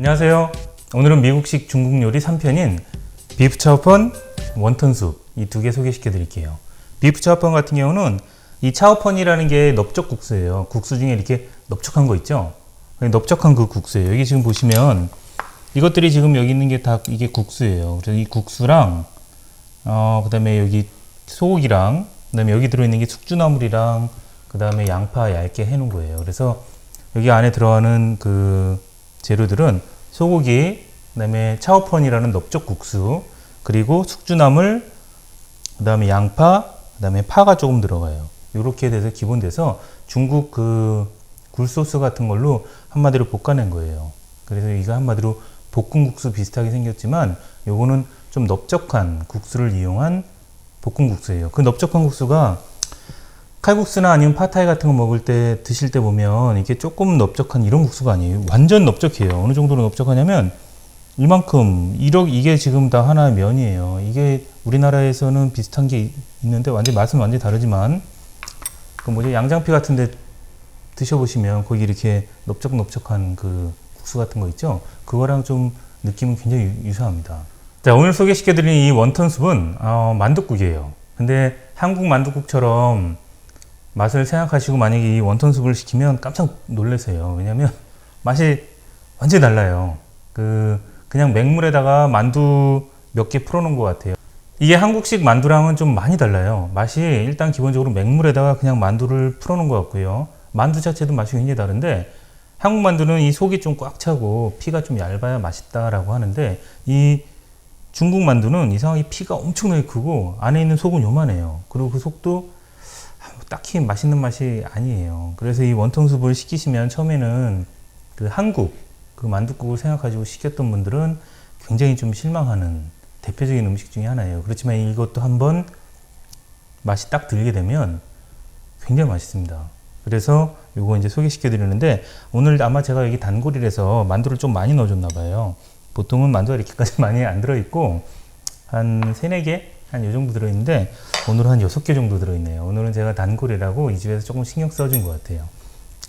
안녕하세요. 오늘은 미국식 중국 요리 3편인 비프 차오펀, 원턴숲 이 두 개 소개시켜 드릴게요. 비프 차오펀 같은 경우는 이 차오펀이라는 게 넓적 국수예요. 국수 중에 이렇게 넓적한 거 있죠? 넓적한 그 국수예요. 여기 지금 보시면 이것들이 지금 여기 있는 게 다 이게 국수예요. 그래서 이 국수랑 그 다음에 여기 소고기랑 그 다음에 여기 들어있는 게 숙주나물이랑 그 다음에 양파 얇게 해놓은 거예요. 그래서 여기 안에 들어가는 그 재료들은 소고기, 그 다음에 차오펀이라는 넓적 국수, 그리고 숙주나물, 그 다음에 양파, 그 다음에 파가 조금 들어가요. 이렇게 돼서 기본 돼서 중국 그 굴소스 같은 걸로 한마디로 볶아낸 거예요. 그래서 이거 한마디로 볶음국수 비슷하게 생겼지만 요거는 좀 넓적한 국수를 이용한 볶음국수예요. 그 넓적한 국수가 칼국수나 아니면 팟타이 같은 거 먹을 때 드실 때 보면 이게 조금 넓적한 이런 국수가 아니에요. 완전 넓적해요. 어느 정도로 넓적하냐면 이만큼 이게 지금 다 하나의 면이에요. 이게 우리나라에서는 비슷한 게 있는데 맛은 완전히 다르지만 그 뭐지 양장피 같은 데 드셔보시면 거기 이렇게 넓적한 그 국수 같은 거 있죠? 그거랑 좀 느낌은 굉장히 유사합니다. 자, 오늘 소개시켜드린 이 원턴숲은 만둣국이에요. 근데 한국 만둣국처럼 맛을 생각하시고 만약에 이 원턴숲을 시키면 깜짝 놀라세요. 왜냐면 맛이 완전히 달라요. 그냥 맹물에다가 만두 몇 개 풀어놓은 것 같아요. 이게 한국식 만두랑은 좀 많이 달라요. 맛이 일단 기본적으로 맹물에다가 그냥 만두를 풀어놓은 것 같고요. 만두 자체도 맛이 굉장히 다른데 한국 만두는 이 속이 좀 꽉 차고 피가 좀 얇아야 맛있다라고 하는데 이 중국 만두는 이상하게 피가 엄청나게 크고 안에 있는 속은 요만해요. 그리고 그 속도 딱히 맛있는 맛이 아니에요. 그래서 이 원턴숲을 시키시면 처음에는 그 한국 그 만둣국을 생각하시고 시켰던 분들은 굉장히 좀 실망하는 대표적인 음식 중에 하나예요. 그렇지만 이것도 한번 맛이 딱 들게 되면 굉장히 맛있습니다. 그래서 요거 이제 소개시켜 드리는데 오늘 아마 제가 여기 단골이라서 만두를 좀 많이 넣어줬나 봐요. 보통은 만두가 이렇게까지 많이 안 들어있고 한 3, 4개? 한 요 정도 들어있는데 오늘은 한 6개 정도 들어있네요. 오늘은 제가 단골이라고 이 집에서 조금 신경 써준 것 같아요.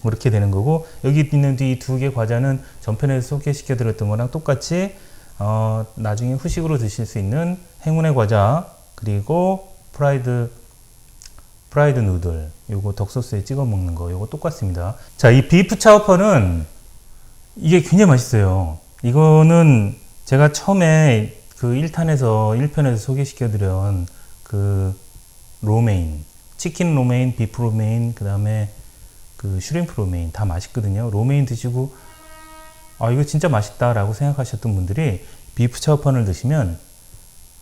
그렇게 되는 거고 여기 있는 이 2개 과자는 전편에서 소개시켜 드렸던 거랑 똑같이 나중에 후식으로 드실 수 있는 행운의 과자 그리고 프라이드 누들 요거 덕소스에 찍어 먹는 거 요거 똑같습니다. 자, 이 비프 차오펀은 이게 굉장히 맛있어요. 이거는 제가 처음에 그 1편에서 소개시켜드린 그 로메인, 치킨 로메인, 비프 로메인, 그 다음에 그 슈림프 로메인 다 맛있거든요. 로메인 드시고 이거 진짜 맛있다 라고 생각하셨던 분들이 비프 차오펀을 드시면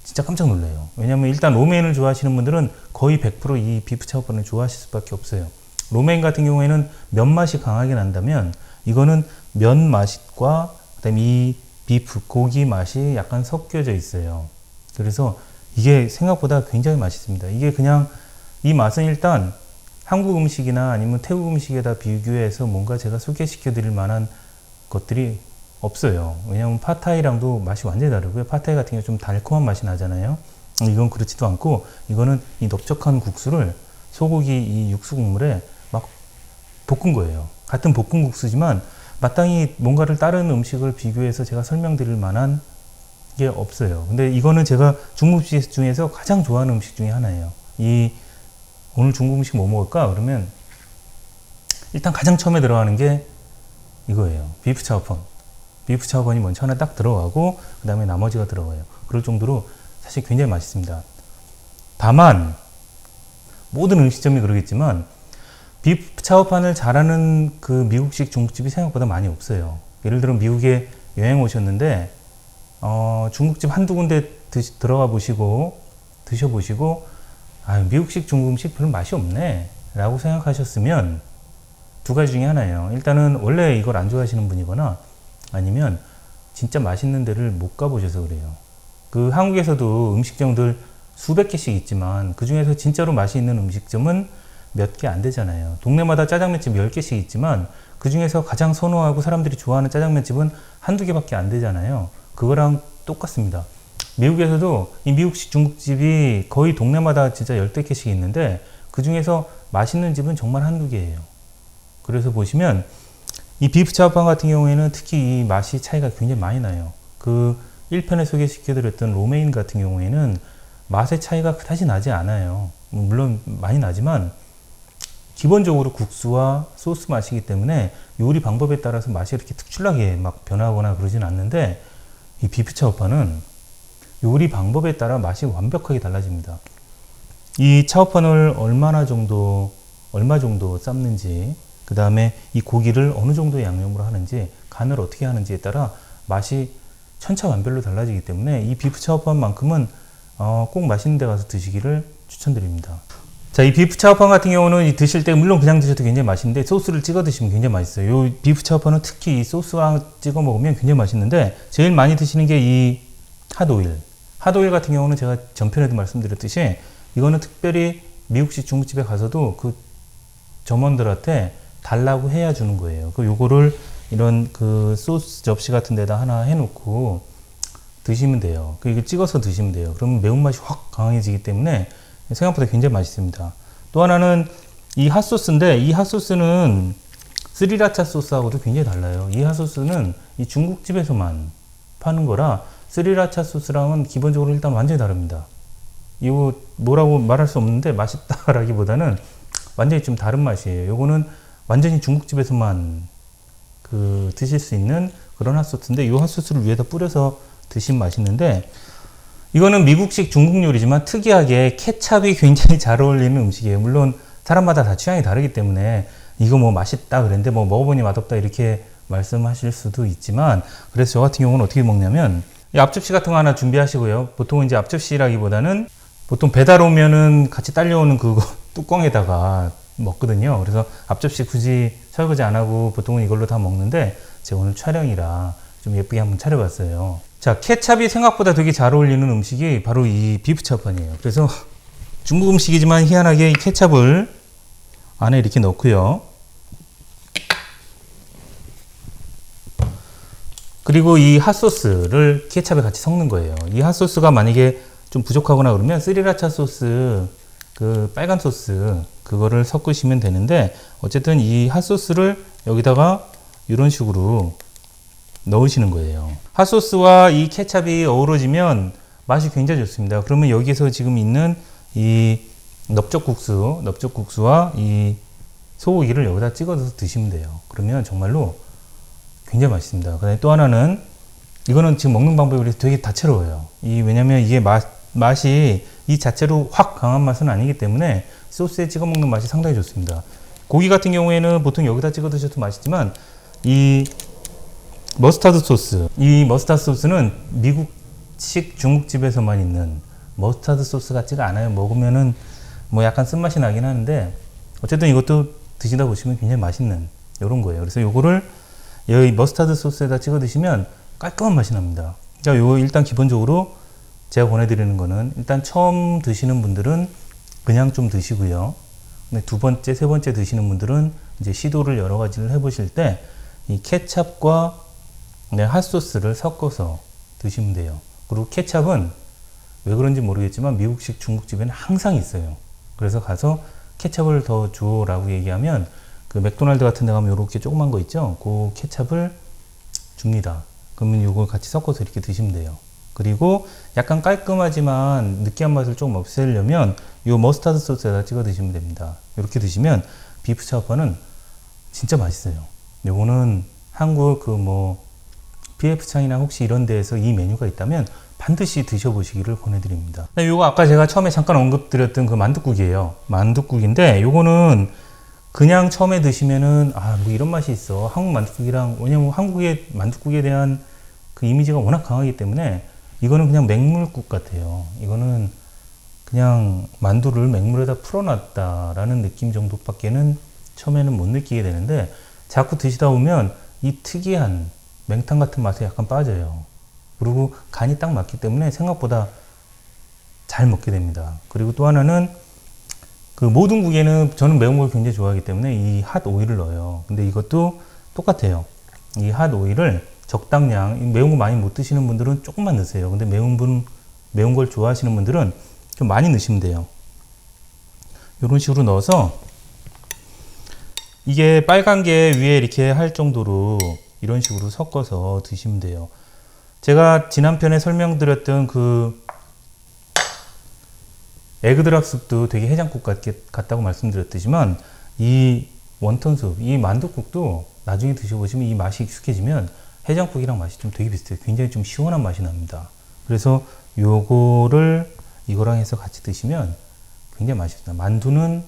진짜 깜짝 놀래요. 왜냐면 일단 로메인을 좋아하시는 분들은 거의 100% 이 비프 차오펀을 좋아하실 수밖에 없어요. 로메인 같은 경우에는 면 맛이 강하게 난다면 이거는 면 맛과 그다음에 이 비프 고기 맛이 약간 섞여져 있어요. 그래서 이게 생각보다 굉장히 맛있습니다. 이게 그냥 이 맛은 일단 한국 음식이나 아니면 태국 음식에다 비교해서 뭔가 제가 소개시켜 드릴 만한 것들이 없어요. 왜냐하면 팟타이랑도 맛이 완전히 다르고요. 팟타이 같은 경우 좀 달콤한 맛이 나잖아요. 이건 그렇지도 않고 이거는 이 넓적한 국수를 소고기 이 육수 국물에 막 볶은 거예요. 같은 볶음국수지만 마땅히 뭔가를 다른 음식을 비교해서 제가 설명드릴 만한 게 없어요. 근데 이거는 제가 중국 음식 중에서 가장 좋아하는 음식 중에 하나예요. 오늘 중국 음식 뭐 먹을까? 그러면 일단 가장 처음에 들어가는 게 이거예요. 비프 차오펀. 비프 차오펀이 먼저 하나 딱 들어가고 그 다음에 나머지가 들어가요. 그럴 정도로 사실 굉장히 맛있습니다. 다만 모든 음식점이 그러겠지만 비프 차오펀을 잘하는 그 미국식 중국집이 생각보다 많이 없어요. 예를 들어 미국에 여행 오셨는데 중국집 한두 군데 들어가 보시고 드셔보시고 미국식 중국 음식 별로 맛이 없네 라고 생각하셨으면 두 가지 중에 하나예요. 일단은 원래 이걸 안 좋아하시는 분이거나 아니면 진짜 맛있는 데를 못 가보셔서 그래요. 그 한국에서도 음식점들 수백 개씩 있지만 그 중에서 진짜로 맛이 있는 음식점은 몇 개 안 되잖아요. 동네마다 짜장면집 10개씩 있지만 그 중에서 가장 선호하고 사람들이 좋아하는 짜장면집은 한두 개밖에 안 되잖아요. 그거랑 똑같습니다. 미국에서도 이 미국식 중국집이 거의 동네마다 진짜 10대 개씩 있는데 그 중에서 맛있는 집은 정말 한두 개예요. 그래서 보시면 이 비프 차오판 같은 경우에는 특히 이 맛이 차이가 굉장히 많이 나요. 그 1편에 소개시켜드렸던 로메인 같은 경우에는 맛의 차이가 그다지 나지 않아요. 물론 많이 나지만 기본적으로 국수와 소스 맛이기 때문에 요리 방법에 따라서 맛이 이렇게 특출나게 막 변하거나 그러진 않는데, 이 비프 차오판은 요리 방법에 따라 맛이 완벽하게 달라집니다. 이 차오판을 얼마 정도 삶는지, 그 다음에 이 고기를 어느 정도의 양념으로 하는지, 간을 어떻게 하는지에 따라 맛이 천차만별로 달라지기 때문에 이 비프 차오판만큼은 꼭 맛있는 데 가서 드시기를 추천드립니다. 자, 이 비프 차오판 같은 경우는 드실 때 물론 그냥 드셔도 굉장히 맛있는데 소스를 찍어 드시면 굉장히 맛있어요. 이 비프 차오판은 특히 이 소스와 찍어 먹으면 굉장히 맛있는데, 제일 많이 드시는 게 이 핫오일. 핫오일 같은 경우는 제가 전편에도 말씀드렸듯이 이거는 특별히 미국식 중국집에 가서도 그 점원들한테 달라고 해야 주는 거예요. 요거를 이런 그 소스 접시 같은 데다 하나 해놓고 드시면 돼요. 이거 찍어서 드시면 돼요. 그러면 매운맛이 확 강해지기 때문에 생각보다 굉장히 맛있습니다. 또 하나는 이 핫소스인데, 이 핫소스는 스리라차 소스하고도 굉장히 달라요. 이 핫소스는 이 중국집에서만 파는 거라 스리라차 소스랑은 기본적으로 일단 완전히 다릅니다. 이거 뭐라고 말할 수 없는데 맛있다라기보다는 완전히 좀 다른 맛이에요. 요거는 완전히 중국집에서만 드실 수 있는 그런 핫소스인데, 이 핫소스를 위에다 뿌려서 드시면 맛있는데, 이거는 미국식 중국 요리지만 특이하게 케찹이 굉장히 잘 어울리는 음식이에요. 물론 사람마다 다 취향이 다르기 때문에 이거 뭐 맛있다 그랬는데 뭐 먹어보니 맛없다 이렇게 말씀하실 수도 있지만, 그래서 저 같은 경우는 어떻게 먹냐면 이 앞접시 같은 거 하나 준비하시고요. 보통은 이제 앞접시라기보다는 보통 배달 오면은 같이 딸려오는 그거 뚜껑에다가 먹거든요. 그래서 앞접시 굳이 설거지 안 하고 보통은 이걸로 다 먹는데, 제가 오늘 촬영이라 좀 예쁘게 한번 차려봤어요. 자, 케찹이 생각보다 되게 잘 어울리는 음식이 바로 이 비프 차오판이에요. 그래서 중국 음식이지만 희한하게 이 케찹을 안에 이렇게 넣고요. 그리고 이 핫소스를 케찹에 같이 섞는 거예요. 이 핫소스가 만약에 좀 부족하거나 그러면 스리라차 소스, 그 빨간 소스, 그거를 섞으시면 되는데, 어쨌든 이 핫소스를 여기다가 이런 식으로 넣으시는 거예요. 핫소스와 이 케찹이 어우러지면 맛이 굉장히 좋습니다. 그러면 여기서 지금 있는 이 넓적국수와 이 소고기를 여기다 찍어서 드시면 돼요. 그러면 정말로 굉장히 맛있습니다. 그다음에 또 하나는, 이거는 지금 먹는 방법이 되게 다채로워요. 왜냐면 이게 맛이 이 자체로 확 강한 맛은 아니기 때문에 소스에 찍어 먹는 맛이 상당히 좋습니다. 고기 같은 경우에는 보통 여기다 찍어 드셔도 맛있지만, 이 머스타드 소스는 미국식 중국집에서만 있는 머스타드 소스 같지가 않아요. 먹으면은 뭐 약간 쓴맛이 나긴 하는데, 어쨌든 이것도 드시다 보시면 굉장히 맛있는 이런 거예요. 그래서 요거를 여기 머스타드 소스에다 찍어 드시면 깔끔한 맛이 납니다. 자, 요거 일단 기본적으로 제가 권해드리는 거는, 일단 처음 드시는 분들은 그냥 좀 드시고요. 근데 두 번째, 세 번째 드시는 분들은 이제 시도를 여러 가지를 해보실 때 이 케찹과 핫소스를 섞어서 드시면 돼요. 그리고 케찹은 왜 그런지 모르겠지만 미국식 중국집에는 항상 있어요. 그래서 가서 케찹을 더 줘라고 얘기하면, 그 맥도날드 같은 데 가면 이렇게 조그만 거 있죠? 그 케찹을 줍니다. 그러면 이걸 같이 섞어서 이렇게 드시면 돼요. 그리고 약간 깔끔하지만 느끼한 맛을 조금 없애려면 이 머스타드 소스에다 찍어 드시면 됩니다. 이렇게 드시면 비프 차오판은 진짜 맛있어요. 요거는 한국 PF창이나 혹시 이런 데에서 이 메뉴가 있다면 반드시 드셔보시기를 권해드립니다. 요거 아까 제가 처음에 잠깐 언급드렸던 그 만둣국이에요. 만둣국인데 요거는 그냥 처음에 드시면은 뭐 이런 맛이 있어. 한국 만둣국이랑, 왜냐면 한국의 만둣국에 대한 그 이미지가 워낙 강하기 때문에 이거는 그냥 맹물국 같아요. 이거는 그냥 만두를 맹물에다 풀어놨다라는 느낌 정도밖에는 처음에는 못 느끼게 되는데, 자꾸 드시다 보면 이 특이한 맹탕 같은 맛에 약간 빠져요. 그리고 간이 딱 맞기 때문에 생각보다 잘 먹게 됩니다. 그리고 또 하나는, 그 모든 국에는 저는 매운 걸 굉장히 좋아하기 때문에 이 핫 오일을 넣어요. 근데 이것도 똑같아요. 이 핫 오일을 적당량, 매운 거 많이 못 드시는 분들은 조금만 넣으세요. 근데 매운 걸 좋아하시는 분들은 좀 많이 넣으시면 돼요. 이런 식으로 넣어서 이게 빨간 게 위에 이렇게 할 정도로 이런 식으로 섞어서 드시면 돼요. 제가 지난 편에 설명드렸던 그 에그드랍 숲도 되게 해장국 같다고 말씀드렸지만 이 원턴숲, 이 만둣국도 나중에 드셔보시면 이 맛이 익숙해지면 해장국이랑 맛이 좀 되게 비슷해요. 굉장히 좀 시원한 맛이 납니다. 그래서 요거를 이거랑 해서 같이 드시면 굉장히 맛있습니다. 만두는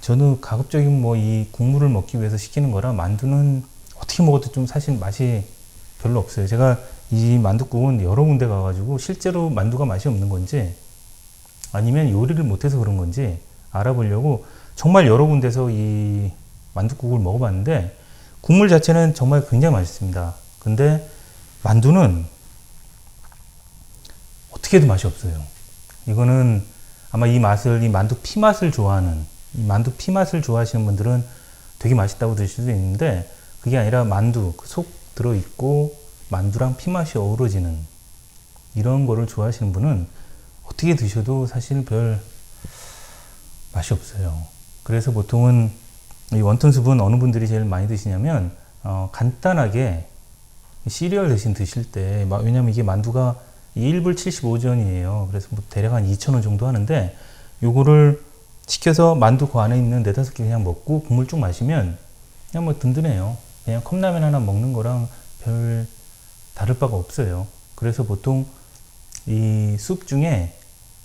저는 가급적이면 뭐 이 국물을 먹기 위해서 시키는 거라 만두는 어떻게 먹어도 좀 사실 맛이 별로 없어요. 제가 이 만둣국은 여러 군데 가가지고 실제로 만두가 맛이 없는 건지 아니면 요리를 못해서 그런 건지 알아보려고 정말 여러 군데서 이 만둣국을 먹어봤는데 국물 자체는 정말 굉장히 맛있습니다. 근데 만두는 어떻게 해도 맛이 없어요. 이거는 아마 이 맛을, 이 만두 피 맛을 좋아하는, 이 만두 피 맛을 좋아하시는 분들은 되게 맛있다고 드실 수 있는데 그게 아니라 만두, 속 들어있고 만두랑 피 맛이 어우러지는 이런 거를 좋아하시는 분은 어떻게 드셔도 사실 별 맛이 없어요. 그래서 보통은 이 원턴숲은 어느 분들이 제일 많이 드시냐면 간단하게 시리얼 대신 드실 때 왜냐면 이게 만두가 1불 75전이에요. 그래서 뭐 대략 한 2,000원 정도 하는데 요거를 시켜서 만두 그 안에 있는 4-5개 그냥 먹고 국물 쭉 마시면 그냥 뭐 든든해요. 그냥 컵라면 하나 먹는 거랑 별 다를 바가 없어요. 그래서 보통 이 숲 중에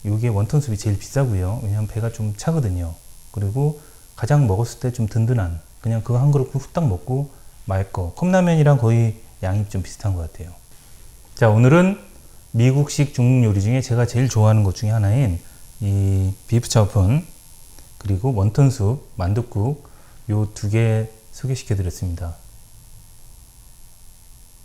요게 원턴숲이 제일 비싸고요. 왜냐면 배가 좀 차거든요. 그리고 가장 먹었을 때 좀 든든한 그냥 그거 한 그릇 후딱 먹고 말 거. 컵라면이랑 거의 양이 좀 비슷한 것 같아요. 자, 오늘은 미국식 중국 요리 중에 제가 제일 좋아하는 것 중에 하나인 이 비프 차오펀 그리고 원턴숲, 만둣국 요 2개 소개시켜 드렸습니다.